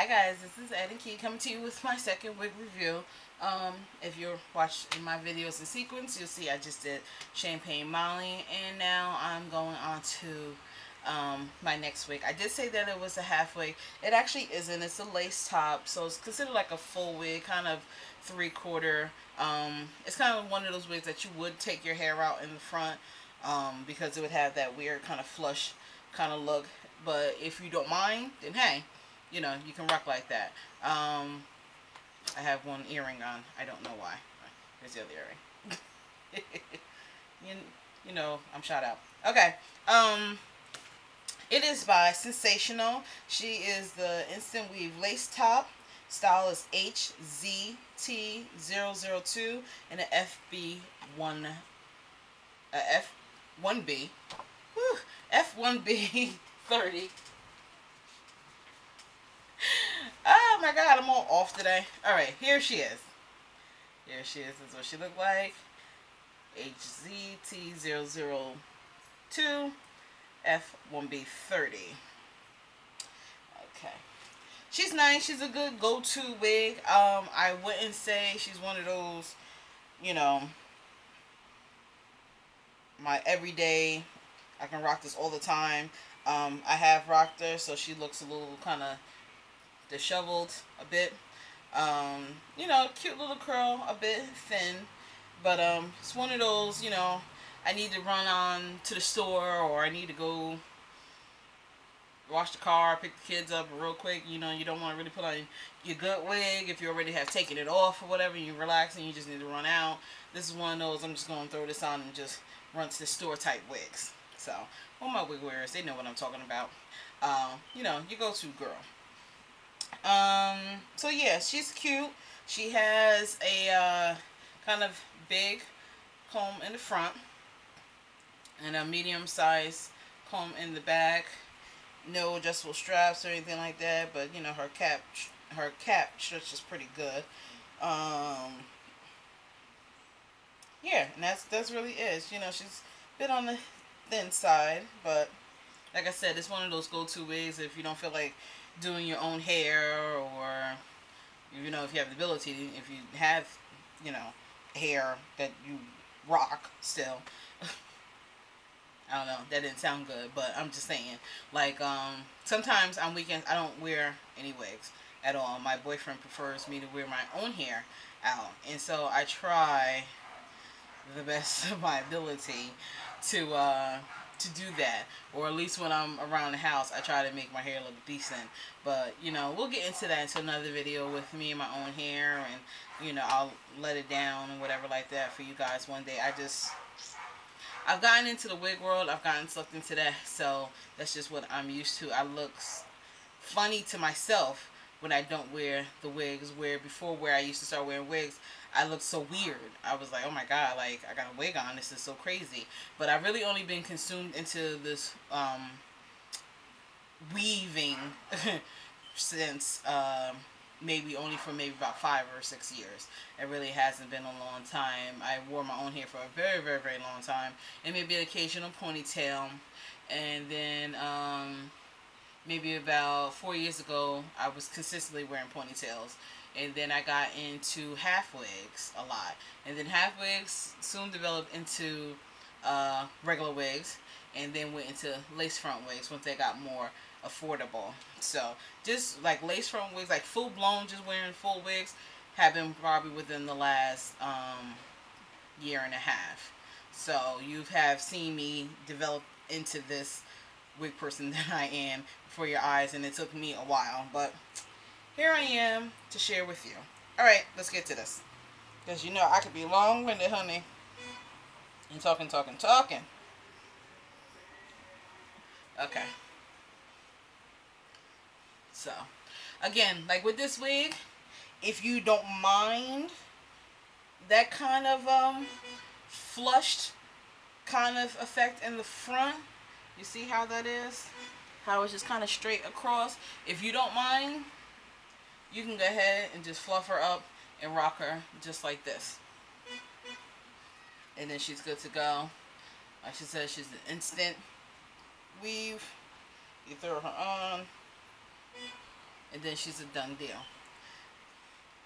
Hi guys, this is Ed and Key coming to you with my second wig review. If you're watching my videos in sequence, you'll see I just did Champagne Molly, and now I'm going on to my next wig. I did say that it was a half wig. It actually isn't. It's a lace top, so it's considered like a full wig, kind of 3/4. It's kind of one of those wigs that you would take your hair out in the front because it would have that weird kind of flush kind of look. But if you don't mind, then hey, you know, you can rock like that. I have one earring on. I don't know why. Here's the other earring. you know, I'm shot out. Okay. It is by Sensational. She is the instant weave lace top. Style is HZ-T002 and an FB1 F1B. Whew, F1B 30. Oh my god, I'm all off today. Alright, here she is. Here she is. This is what she looked like. HZ-T002 F1B 30. Okay. She's nice. She's a good go-to wig. I wouldn't say she's one of those, you know, my everyday, I can rock this all the time. I have rocked her, so she looks a little kind of disheveled a bit. You know, cute little curl, a bit thin, but it's one of those, you know, I need to run on to the store, or I need to go wash the car, pick the kids up real quick. You know, you don't want to really put on your good wig if you already have taken it off or whatever, and you're relaxing, you just need to run out. This is one of those, I'm just going to throw this on and just run to the store type wigs. So, all my wig wearers, they know what I'm talking about. You know, you go-to girl. So yeah, she's cute. She has a kind of big comb in the front and a medium size comb in the back. No adjustable straps or anything like that, but you know, her cap stretches pretty good. Yeah, and that's really is. You know, she's a bit on the thin side, but like I said, it's one of those go-to wigs if you don't feel like doing your own hair, or you know, if you have the ability, if you have, you know, hair that you rock still. I don't know, that didn't sound good, but I'm just saying, like, sometimes on weekends I don't wear any wigs at all. My boyfriend prefers me to wear my own hair out, and so I try the best of my ability to do that, or at least when I'm around the house, I try to make my hair look decent. But you know, we'll get into that into another video with me and my own hair, and you know, I'll let it down and whatever like that for you guys one day. I've gotten into the wig world. I've gotten sucked into that, so that's just what I'm used to. I look funny to myself when I don't wear the wigs, where before, where I used to start wearing wigs, I looked so weird. I was like, oh my god, like, I got a wig on, this is so crazy. But I've really only been consumed into this weaving since maybe about 5 or 6 years. It really hasn't been a long time. I wore my own hair for a very, very, very long time, and maybe an occasional ponytail. And then maybe about 4 years ago, I was consistently wearing ponytails. And then I got into half wigs a lot. And then half wigs soon developed into regular wigs. And then went into lace front wigs once they got more affordable. So just like lace front wigs, like full blown, just wearing full wigs, have been probably within the last year and a half. So you have seen me develop into this wig person that I am before your eyes, and it took me a while, but here I am to share with you. Alright, let's get to this. Because you know I could be long-winded, honey. And talking. Okay. So, again, like with this wig, if you don't mind that kind of flushed kind of effect in the front, you see how that is? How it's just kind of straight across. If you don't mind, you can go ahead and just fluff her up and rock her just like this. And then she's good to go. Like she said, she's an instant weave. You throw her on. and then she's a done deal.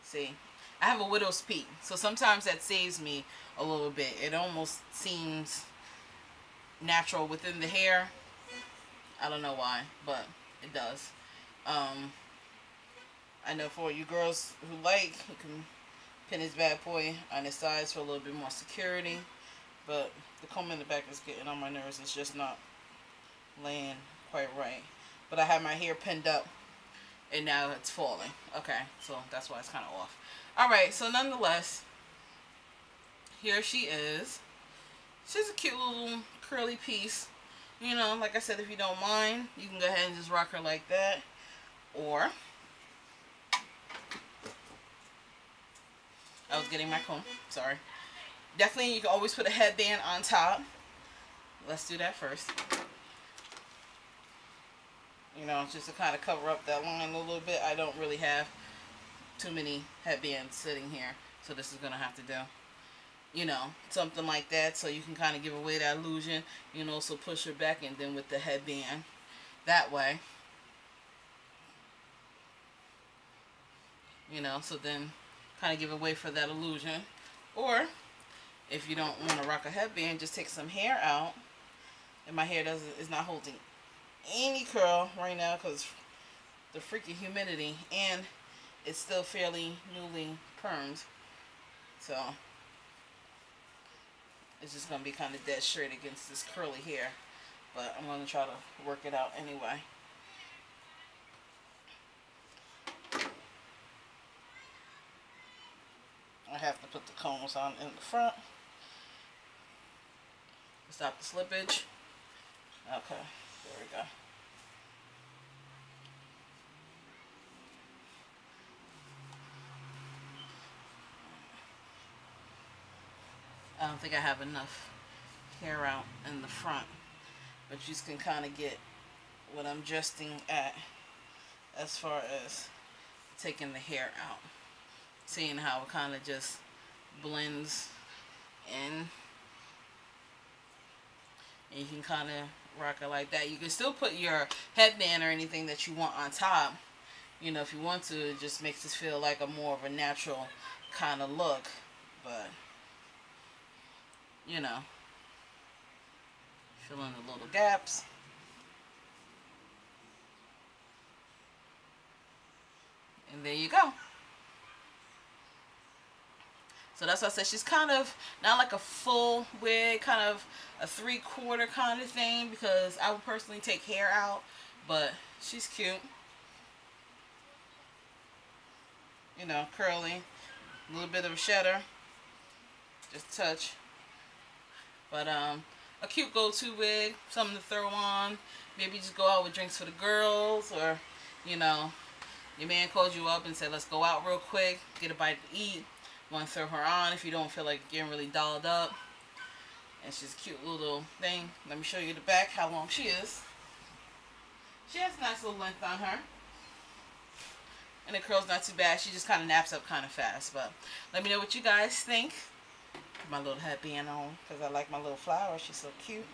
See, I have a widow's peak, so sometimes that saves me a little bit. It almost seems natural within the hair. I don't know why, but it does. I know for you girls who like, you can pin his bad boy on his sides for a little bit more security, but the comb in the back is getting on my nerves. It's just not laying quite right. But I have my hair pinned up and now it's falling. Okay, so that's why it's kind of off. Alright, so nonetheless, here she is. She's a cute little curly piece. You know, like I said, if you don't mind, you can go ahead and just rock her like that. Or, I was getting my comb, sorry. Definitely, you can always put a headband on top. Let's do that first. You know, just to kind of cover up that line a little bit. I don't really have too many headbands sitting here, so this is going to have to do. You know, something like that, so you can kind of give away that illusion. You know, so push her back, and then with the headband that way. You know, so then kind of give away for that illusion. Or if you don't want to rock a headband, just take some hair out. And my hair is not holding any curl right now because the freaking humidity, and it's still fairly newly permed. So it's just going to be kind of dead straight against this curly hair. But I'm going to try to work it out anyway. I have to put the combs on in the front. Stop the slippage. Okay, there we go. I don't think I have enough hair out in the front, but you can kind of get what I'm adjusting at as far as taking the hair out. Seeing how it kind of just blends in. And you can kind of rock it like that. You can still put your headband or anything that you want on top. You know, if you want to, it just makes this feel like a more of a natural kind of look. But, you know, fill in the little gaps. And there you go. So that's why I said she's kind of not like a full wig, kind of a 3/4 kind of thing, because I would personally take hair out, but she's cute. You know, curly, a little bit of a shedder, just a touch. But a cute go-to wig, something to throw on. Maybe just go out with drinks for the girls, or, you know, your man calls you up and said, let's go out real quick, get a bite to eat. Want to throw her on if you don't feel like getting really dolled up. And she's a cute little thing. Let me show you the back, how long she is. She has a nice little length on her. And the curl's not too bad. She just kind of naps up kind of fast. But let me know what you guys think. Put my little headband on because I like my little flower. She's so cute.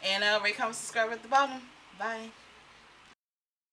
And rate, comment, subscribe at the bottom. Bye.